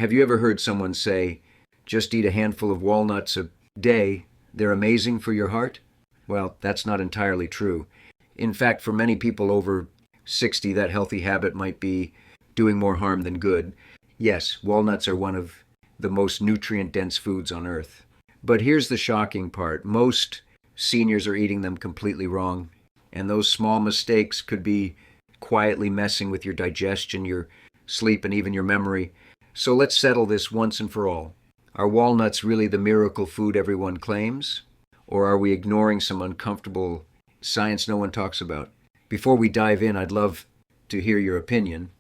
Have you ever heard someone say, just eat a handful of walnuts a day, they're amazing for your heart? Well, that's not entirely true. In fact, for many people over 60, that healthy habit might be doing more harm than good. Yes, walnuts are one of the most nutrient-dense foods on earth. But here's the shocking part. Most seniors are eating them completely wrong, and those small mistakes could be quietly messing with your digestion, your sleep, and even your memory. So let's settle this once and for all. Are walnuts really the miracle food everyone claims? Or are we ignoring some uncomfortable science no one talks about? Before we dive in, I'd love to hear your opinion.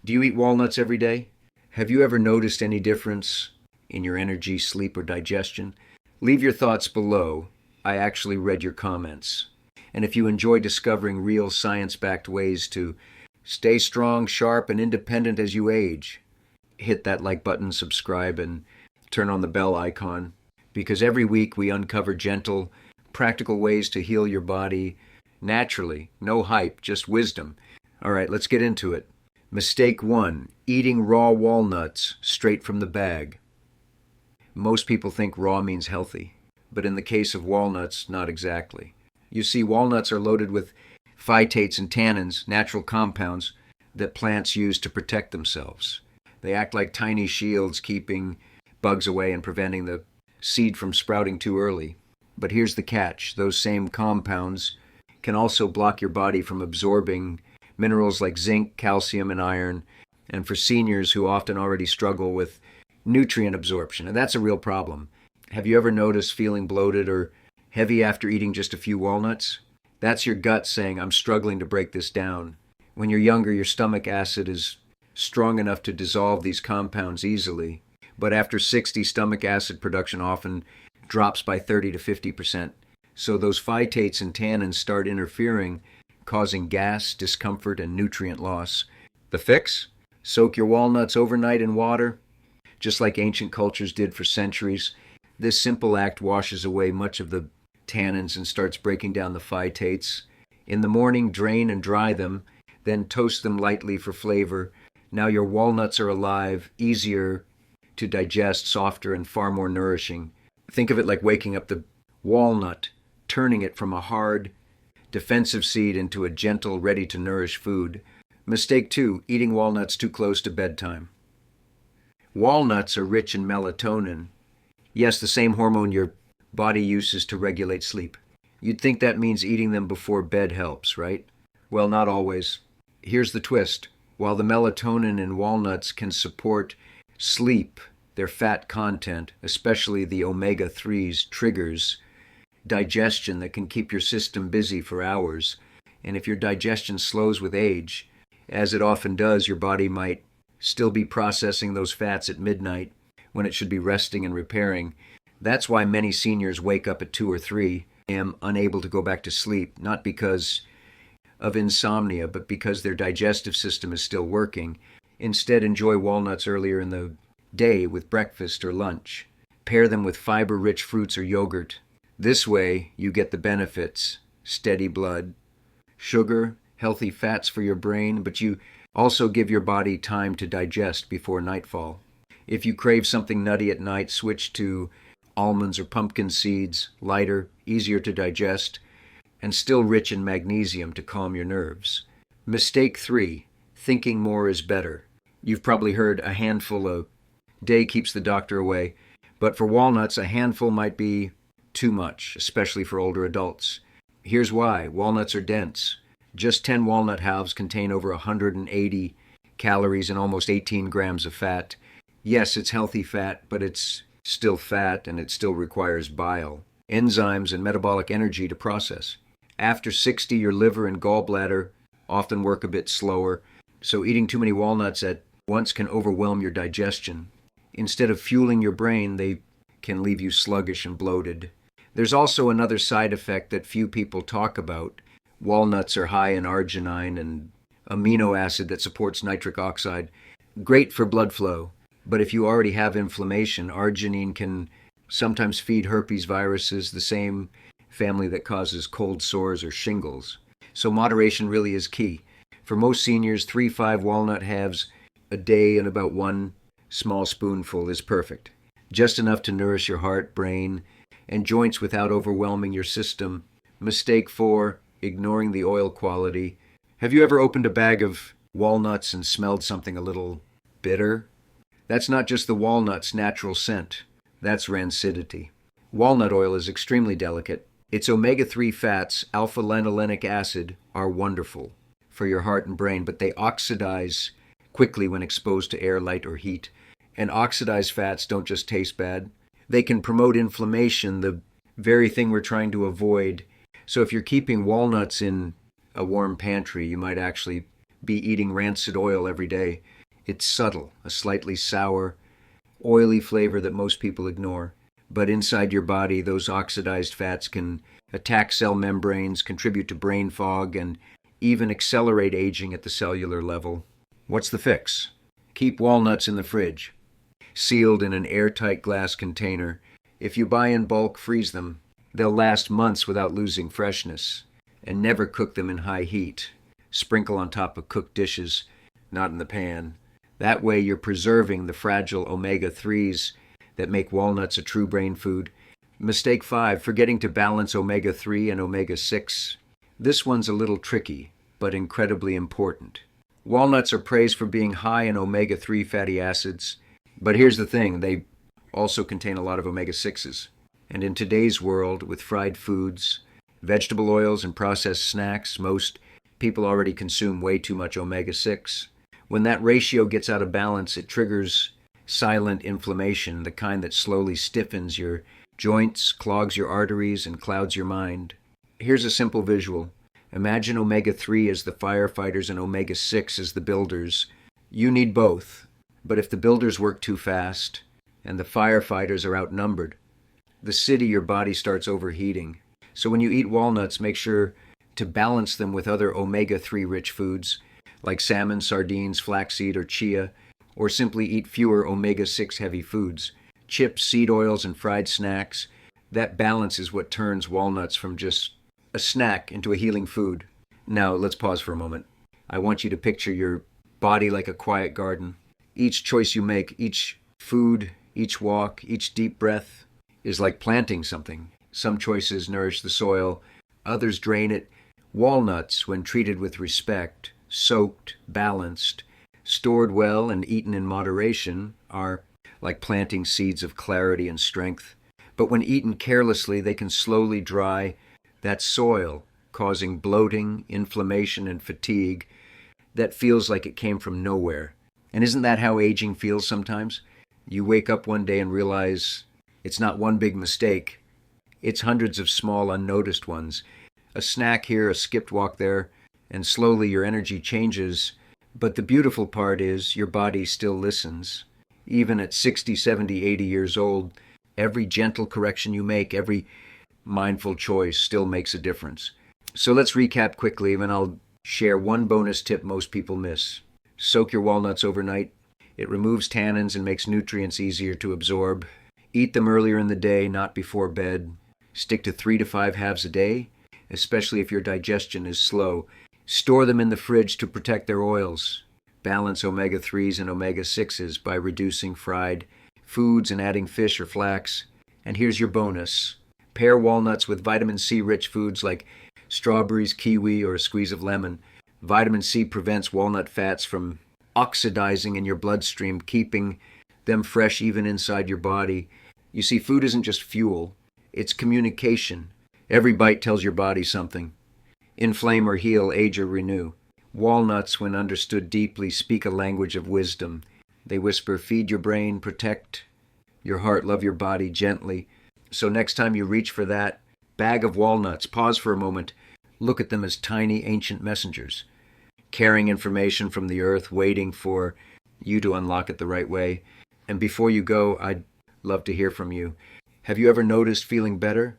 Do you eat walnuts every day? Have you ever noticed any difference in your energy, sleep, or digestion? Leave your thoughts below. I actually read your comments. And if you enjoy discovering real science-backed ways to stay strong, sharp, and independent as you age, hit that like button, subscribe, and turn on the bell icon. Because every week we uncover gentle, practical ways to heal your body naturally. No hype, just wisdom. All right, let's get into it. Mistake 1, eating raw walnuts straight from the bag. Most people think raw means healthy, but in the case of walnuts, not exactly. You see, walnuts are loaded with phytates and tannins, natural compounds that plants use to protect themselves. They act like tiny shields, keeping bugs away and preventing the seed from sprouting too early. But here's the catch. Those same compounds can also block your body from absorbing minerals like zinc, calcium, and iron, and for seniors who often already struggle with nutrient absorption, and that's a real problem. Have you ever noticed feeling bloated or heavy after eating just a few walnuts? That's your gut saying, I'm struggling to break this down. When you're younger, your stomach acid is strong enough to dissolve these compounds easily, but after 60, stomach acid production often drops by 30 to 50%. So those phytates and tannins start interfering, causing gas, discomfort, and nutrient loss. The fix? Soak your walnuts overnight in water, just like ancient cultures did for centuries. This simple act washes away much of the tannins and starts breaking down the phytates. In the morning, drain and dry them, then toast them lightly for flavor. Now your walnuts are alive, easier to digest, softer, and far more nourishing. Think of it like waking up the walnut, turning it from a hard, defensive seed into a gentle, ready-to-nourish food. Mistake 2, eating walnuts too close to bedtime. Walnuts are rich in melatonin. Yes, the same hormone your body uses to regulate sleep. You'd think that means eating them before bed helps, right? Well, not always. Here's the twist. While the melatonin in walnuts can support sleep, their fat content, especially the omega-3s, triggers digestion that can keep your system busy for hours. And if your digestion slows with age, as it often does, your body might still be processing those fats at midnight when it should be resting and repairing. That's why many seniors wake up at 2 or 3 a.m. unable to go back to sleep, not because of insomnia, but because their digestive system is still working. Instead, enjoy walnuts earlier in the day with breakfast or lunch. Pair them with fiber-rich fruits or yogurt. This way, you get the benefits: steady blood, sugar, healthy fats for your brain, but you also give your body time to digest before nightfall. If you crave something nutty at night, switch to almonds or pumpkin seeds, lighter, easier to digest, and still rich in magnesium to calm your nerves. Mistake 3, thinking more is better. You've probably heard a handful a day keeps the doctor away, but for walnuts, a handful might be too much, especially for older adults. Here's why. Walnuts are dense. Just 10 walnut halves contain over 180 calories and almost 18 grams of fat. Yes, it's healthy fat, but it's still fat and it still requires bile, enzymes, and metabolic energy to process. After 60, your liver and gallbladder often work a bit slower, so eating too many walnuts at once can overwhelm your digestion. Instead of fueling your brain, they can leave you sluggish and bloated. There's also another side effect that few people talk about. Walnuts are high in arginine, an amino acid that supports nitric oxide. Great for blood flow, but if you already have inflammation, arginine can sometimes feed herpes viruses, the same family that causes cold sores or shingles. So moderation really is key. For most seniors, 3-5 walnut halves a day and about 1 small spoonful is perfect. Just enough to nourish your heart, brain, and joints without overwhelming your system. Mistake 4, ignoring the oil quality. Have you ever opened a bag of walnuts and smelled something a little bitter? That's not just the walnut's natural scent. That's rancidity. Walnut oil is extremely delicate. Its omega-3 fats, alpha-linolenic acid, are wonderful for your heart and brain, but they oxidize quickly when exposed to air, light, or heat. And oxidized fats don't just taste bad. They can promote inflammation, the very thing we're trying to avoid. So if you're keeping walnuts in a warm pantry, you might actually be eating rancid oil every day. It's subtle, a slightly sour, oily flavor that most people ignore. But inside your body, those oxidized fats can attack cell membranes, contribute to brain fog, and even accelerate aging at the cellular level. What's the fix? Keep walnuts in the fridge, sealed in an airtight glass container. If you buy in bulk, freeze them. They'll last months without losing freshness. And never cook them in high heat. Sprinkle on top of cooked dishes, not in the pan. That way you're preserving the fragile omega-3s that make walnuts a true brain food. Mistake 5, forgetting to balance omega-3 and omega-6. This one's a little tricky, but incredibly important. Walnuts are praised for being high in omega-3 fatty acids, but here's the thing, they also contain a lot of omega-6s. And in today's world, with fried foods, vegetable oils, and processed snacks, most people already consume way too much omega-6. When that ratio gets out of balance, it triggers silent inflammation, the kind that slowly stiffens your joints, clogs your arteries, and clouds your mind. Here's a simple visual. Imagine omega-3 as the firefighters and omega-6 as the builders. You need both, but if the builders work too fast and the firefighters are outnumbered, the city, your body starts overheating. So when you eat walnuts, make sure to balance them with other omega-3 rich foods like salmon, sardines, flaxseed, or chia, or simply eat fewer omega-6 heavy foods. Chips, seed oils, and fried snacks. That balance is what turns walnuts from just a snack into a healing food. Now, let's pause for a moment. I want you to picture your body like a quiet garden. Each choice you make, each food, each walk, each deep breath is like planting something. Some choices nourish the soil, others drain it. Walnuts, when treated with respect, soaked, balanced, stored well, and eaten in moderation, are like planting seeds of clarity and strength. But when eaten carelessly, they can slowly dry that soil, causing bloating, inflammation, and fatigue that feels like it came from nowhere. And isn't that how aging feels sometimes? You wake up one day and realize it's not one big mistake. It's hundreds of small, unnoticed ones. A snack here, a skipped walk there, and slowly your energy changes. But the beautiful part is your body still listens. Even at 60, 70, 80 years old, every gentle correction you make, every mindful choice still makes a difference. So let's recap quickly, and I'll share one bonus tip most people miss. Soak your walnuts overnight. It removes tannins and makes nutrients easier to absorb. Eat them earlier in the day, not before bed. Stick to 3 to 5 halves a day, especially if your digestion is slow. Store them in the fridge to protect their oils. Balance omega-3s and omega-6s by reducing fried foods and adding fish or flax. And here's your bonus. Pair walnuts with vitamin C-rich foods like strawberries, kiwi, or a squeeze of lemon. Vitamin C prevents walnut fats from oxidizing in your bloodstream, keeping them fresh even inside your body. You see, food isn't just fuel, it's communication. Every bite tells your body something. Inflame or heal, age or renew. Walnuts, when understood deeply, speak a language of wisdom. They whisper, feed your brain, protect your heart, love your body gently. So next time you reach for that bag of walnuts, pause for a moment. Look at them as tiny, ancient messengers, carrying information from the earth, waiting for you to unlock it the right way. And before you go, I'd love to hear from you. Have you ever noticed feeling better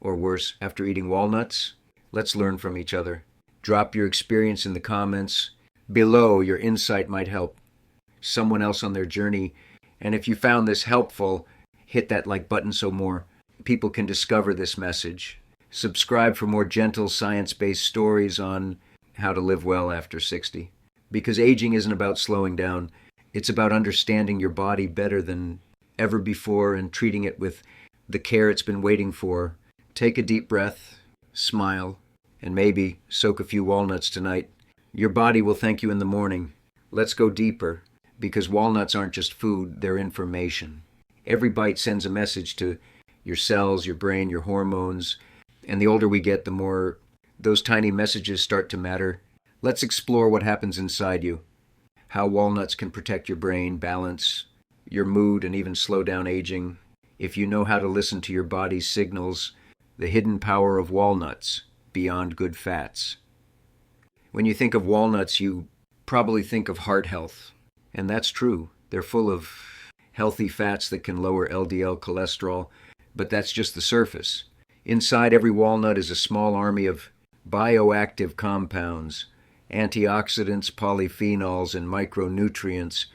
or worse after eating walnuts? Let's learn from each other. Drop your experience in the comments below. Your insight might help someone else on their journey. And if you found this helpful, hit that like button so more people can discover this message. Subscribe for more gentle, science-based stories on how to live well after 60. Because aging isn't about slowing down. It's about understanding your body better than ever before and treating it with the care it's been waiting for. Take a deep breath, smile, and maybe soak a few walnuts tonight. Your body will thank you in the morning. Let's go deeper, because walnuts aren't just food, they're information. Every bite sends a message to your cells, your brain, your hormones, and the older we get, the more those tiny messages start to matter. Let's explore what happens inside you, how walnuts can protect your brain, balance your mood, and even slow down aging. If you know how to listen to your body's signals, the hidden power of walnuts, beyond good fats. When you think of walnuts, you probably think of heart health, and that's true. They're full of healthy fats that can lower LDL cholesterol, but that's just the surface. Inside every walnut is a small army of bioactive compounds, antioxidants, polyphenols, and micronutrients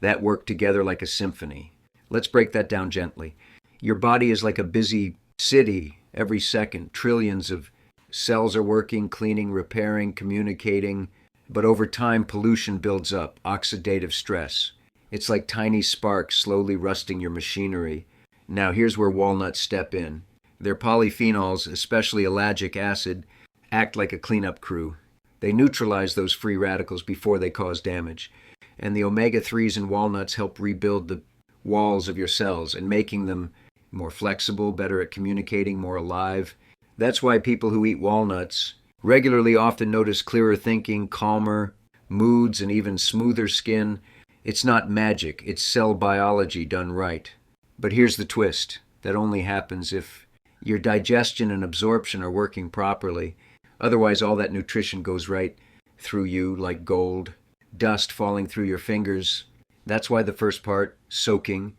that work together like a symphony. Let's break that down gently. Your body is like a busy city every second. Trillions of cells are working, cleaning, repairing, communicating, but over time pollution builds up, oxidative stress. It's like tiny sparks slowly rusting your machinery. Now here's where walnuts step in. Their polyphenols, especially ellagic acid, act like a cleanup crew. They neutralize those free radicals before they cause damage. And the omega-3s in walnuts help rebuild the walls of your cells and making them more flexible, better at communicating, more alive. That's why people who eat walnuts regularly often notice clearer thinking, calmer moods, and even smoother skin. It's not magic, it's cell biology done right. But here's the twist. That only happens if your digestion and absorption are working properly. Otherwise, all that nutrition goes right through you like gold, dust falling through your fingers. That's why the first part, soaking,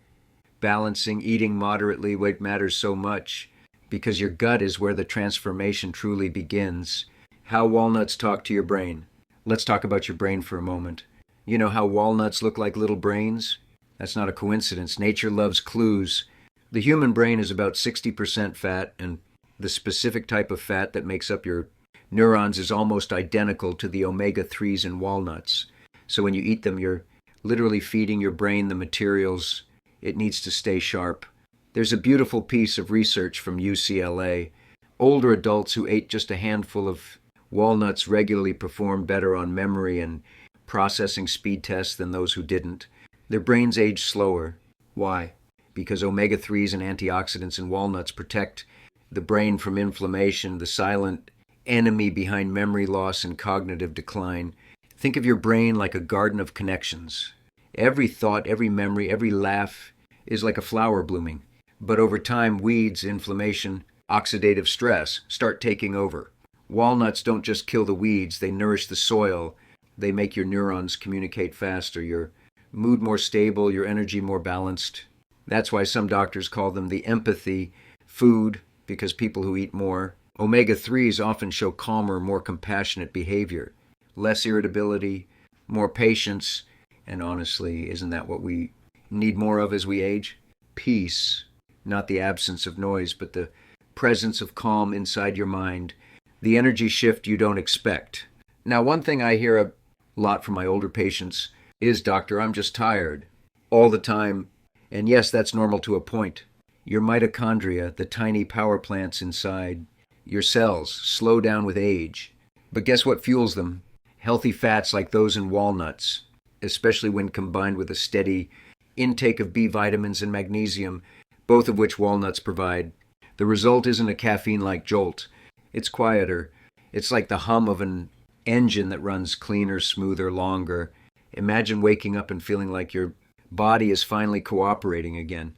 balancing, eating moderately, what matters so much, because your gut is where the transformation truly begins. How walnuts talk to your brain. Let's talk about your brain for a moment. You know how walnuts look like little brains? That's not a coincidence. Nature loves clues. The human brain is about 60% fat, and the specific type of fat that makes up your neurons is almost identical to the omega-3s in walnuts. So when you eat them, you're literally feeding your brain the materials it needs to stay sharp. There's a beautiful piece of research from UCLA. Older adults who ate just a handful of walnuts regularly performed better on memory and processing speed tests than those who didn't. Their brains age slower. Why? Because omega-3s and antioxidants in walnuts protect the brain from inflammation, the silent enemy behind memory loss and cognitive decline. Think of your brain like a garden of connections. Every thought, every memory, every laugh is like a flower blooming. But over time, weeds, inflammation, oxidative stress start taking over. Walnuts don't just kill the weeds, they nourish the soil. They make your neurons communicate faster, your mood more stable, your energy more balanced. That's why some doctors call them the empathy food, because people who eat more. Omega-3s often show calmer, more compassionate behavior, less irritability, more patience, and honestly, isn't that what we need more of as we age? Peace, not the absence of noise, but the presence of calm inside your mind, the energy shift you don't expect. Now, one thing I hear a lot from my older patients is, "Doctor, I'm just tired all the time." And yes, that's normal to a point. Your mitochondria, the tiny power plants inside your cells, slow down with age. But guess what fuels them? Healthy fats like those in walnuts, especially when combined with a steady intake of B vitamins and magnesium, both of which walnuts provide. The result isn't a caffeine-like jolt. It's quieter. It's like the hum of an engine that runs cleaner, smoother, longer. Imagine waking up and feeling like your body is finally cooperating again,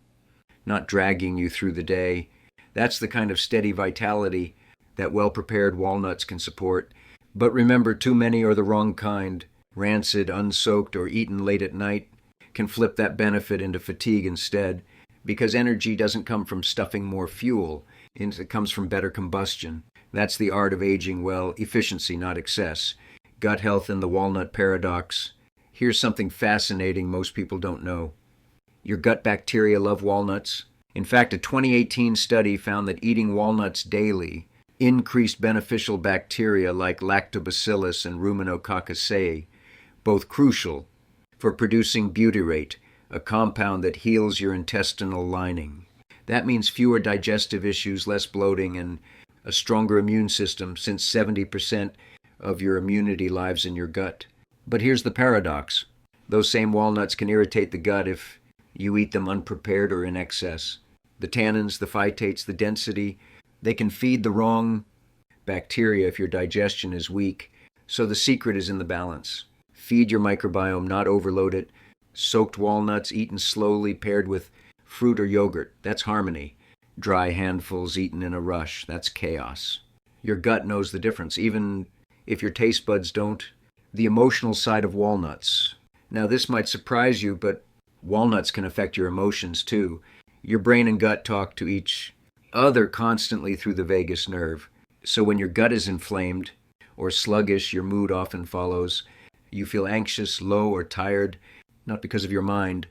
not dragging you through the day. That's the kind of steady vitality that well-prepared walnuts can support. But remember, too many are the wrong kind. Rancid, unsoaked, or eaten late at night can flip that benefit into fatigue instead, because energy doesn't come from stuffing more fuel. It comes from better combustion. That's the art of aging well, efficiency, not excess. Gut health and the walnut paradox. Here's something fascinating most people don't know. Your gut bacteria love walnuts. In fact, a 2018 study found that eating walnuts daily increased beneficial bacteria like lactobacillus and ruminococcaceae, both crucial for producing butyrate, a compound that heals your intestinal lining. That means fewer digestive issues, less bloating, and a stronger immune system, since 70% of your immunity lies in your gut. But here's the paradox. Those same walnuts can irritate the gut if you eat them unprepared or in excess. The tannins, the phytates, the density, they can feed the wrong bacteria if your digestion is weak. So the secret is in the balance. Feed your microbiome, not overload it. Soaked walnuts eaten slowly paired with fruit or yogurt, that's harmony. Dry handfuls eaten in a rush, that's chaos. Your gut knows the difference, even if your taste buds don't. The emotional side of walnuts. Now this might surprise you, but walnuts can affect your emotions too. Your brain and gut talk to each other constantly through the vagus nerve. So when your gut is inflamed or sluggish, your mood often follows. You feel anxious, low, or tired, not because of your mind,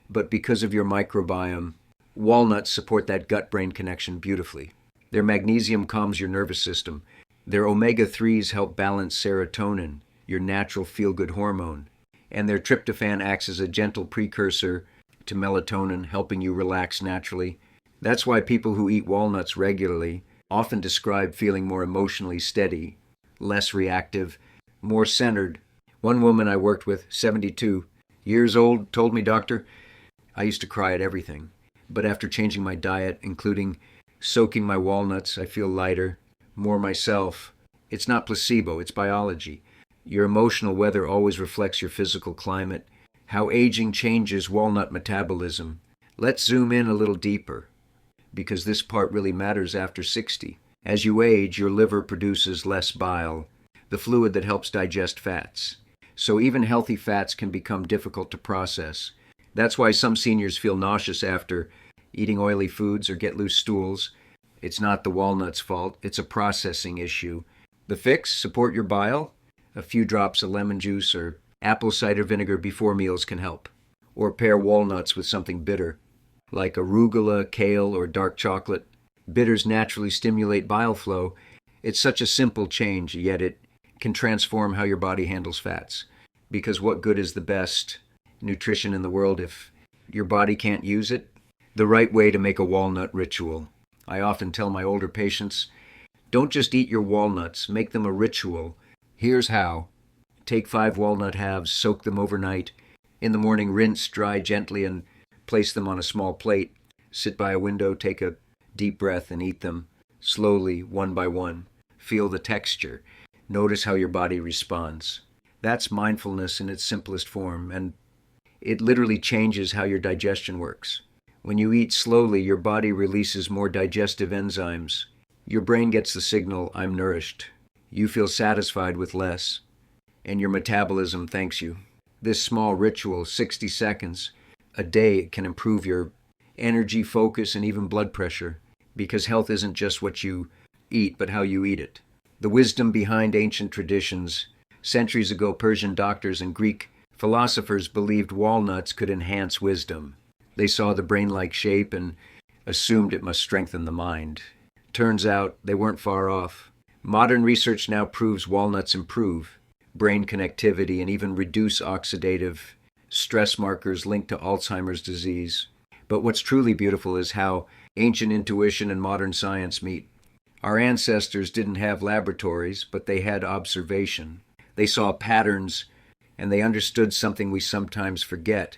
but because of your microbiome. Walnuts support that gut-brain connection beautifully. Their magnesium calms your nervous system. Their omega-3s help balance serotonin, your natural feel-good hormone. And their tryptophan acts as a gentle precursor to melatonin, helping you relax naturally. That's why people who eat walnuts regularly often describe feeling more emotionally steady, less reactive, more centered. One woman I worked with, 72 years old, told me, "Doctor, I used to cry at everything. But after changing my diet, including soaking my walnuts, I feel lighter, more myself." It's not placebo, it's biology. Your emotional weather always reflects your physical climate. How aging changes walnut metabolism. Let's zoom in a little deeper, because this part really matters after 60. As you age, your liver produces less bile, the fluid that helps digest fats. So even healthy fats can become difficult to process. That's why some seniors feel nauseous after eating oily foods or get loose stools. It's not the walnut's fault, it's a processing issue. The fix: support your bile. A few drops of lemon juice or apple cider vinegar before meals can help. Or pair walnuts with something bitter, like arugula, kale, or dark chocolate. Bitters naturally stimulate bile flow. It's such a simple change, yet it can transform how your body handles fats. Because what good is the best nutrition in the world if your body can't use it? The right way to make a walnut ritual. I often tell my older patients, don't just eat your walnuts, make them a ritual. Here's how. Take 5 walnut halves, soak them overnight. In the morning, rinse, dry gently, and place them on a small plate. Sit by a window, take a deep breath, and eat them slowly, one by one. Feel the texture. Notice how your body responds. That's mindfulness in its simplest form, and it literally changes how your digestion works. When you eat slowly, your body releases more digestive enzymes. Your brain gets the signal, I'm nourished. You feel satisfied with less, and your metabolism thanks you. This small ritual, 60 seconds a day, can improve your energy, focus, and even blood pressure, because health isn't just what you eat, but how you eat it. The wisdom behind ancient traditions. Centuries ago, Persian doctors and Greek philosophers believed walnuts could enhance wisdom. They saw the brain-like shape and assumed it must strengthen the mind. Turns out they weren't far off. Modern research now proves walnuts improve brain connectivity and even reduce oxidative stress markers linked to Alzheimer's disease. But what's truly beautiful is how ancient intuition and modern science meet. Our ancestors didn't have laboratories, but they had observation. They saw patterns, and they understood something we sometimes forget.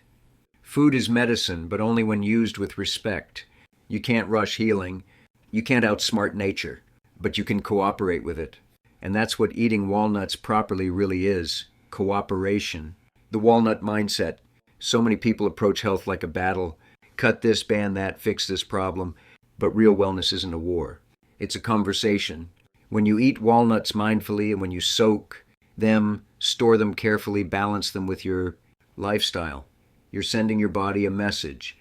Food is medicine, but only when used with respect. You can't rush healing. You can't outsmart nature, but you can cooperate with it. And that's what eating walnuts properly really is: cooperation. The walnut mindset. So many people approach health like a battle. Cut this, ban that, fix this problem. But real wellness isn't a war. It's a conversation. When you eat walnuts mindfully and when you soak them, store them carefully, balance them with your lifestyle, you're sending your body a message.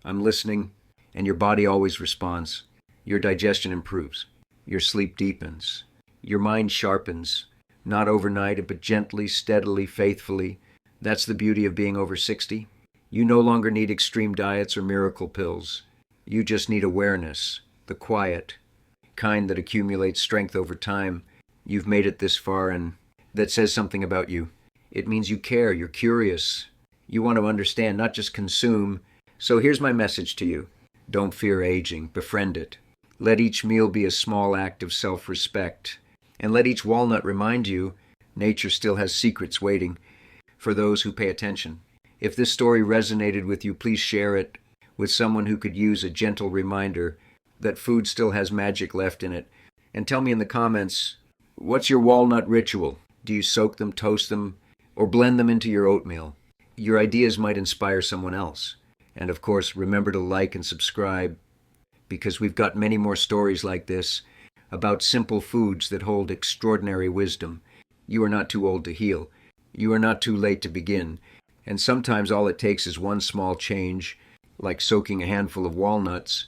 I'm listening, and your body always responds. Your digestion improves. Your sleep deepens. Your mind sharpens. Not overnight, but gently, steadily, faithfully. That's the beauty of being over 60. You no longer need extreme diets or miracle pills. You just need awareness, the quiet kind that accumulates strength over time. You've made it this far, and that says something about you. It means you care, you're curious, You want to understand, not just consume. So here's my message to you. Don't fear aging. Befriend it. Let each meal be a small act of self-respect. And let each walnut remind you nature still has secrets waiting for those who pay attention. If this story resonated with you, please share it with someone who could use a gentle reminder that food still has magic left in it. And tell me in the comments, what's your walnut ritual? Do you soak them, toast them, or blend them into your oatmeal? Your ideas might inspire someone else. And of course, remember to like and subscribe, because we've got many more stories like this about simple foods that hold extraordinary wisdom. You are not too old to heal. You are not too late to begin. And sometimes all it takes is one small change, like soaking a handful of walnuts,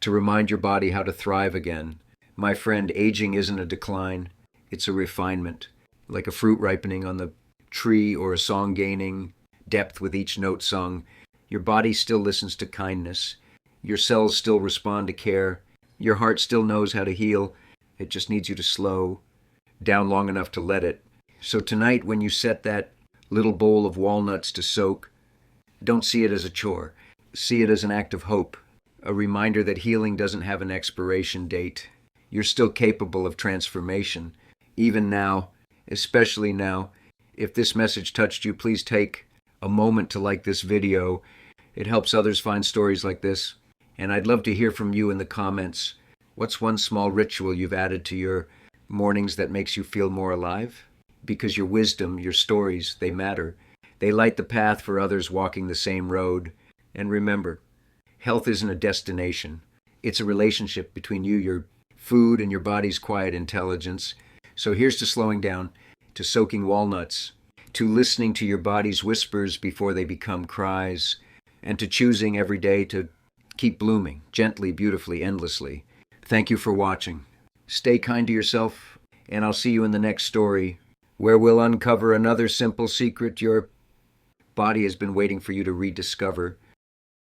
to remind your body how to thrive again. My friend, aging isn't a decline. It's a refinement, like a fruit ripening on the tree or a song gaining depth with each note sung. Your body still listens to kindness. Your cells still respond to care. Your heart still knows how to heal. It just needs you to slow down long enough to let it. So tonight, when you set that little bowl of walnuts to soak, don't see it as a chore. See it as an act of hope, a reminder that healing doesn't have an expiration date. You're still capable of transformation. Even now, especially now, if this message touched you, please take a moment to like this video. It helps others find stories like this. And I'd love to hear from you in the comments. What's one small ritual you've added to your mornings that makes you feel more alive? Because your wisdom, your stories, they matter. They light the path for others walking the same road. And remember, health isn't a destination. It's a relationship between you, your food, and your body's quiet intelligence. So here's to slowing down, to soaking walnuts, to listening to your body's whispers before they become cries, and to choosing every day to keep blooming, gently, beautifully, endlessly. Thank you for watching. Stay kind to yourself, and I'll see you in the next story, where we'll uncover another simple secret your body has been waiting for you to rediscover.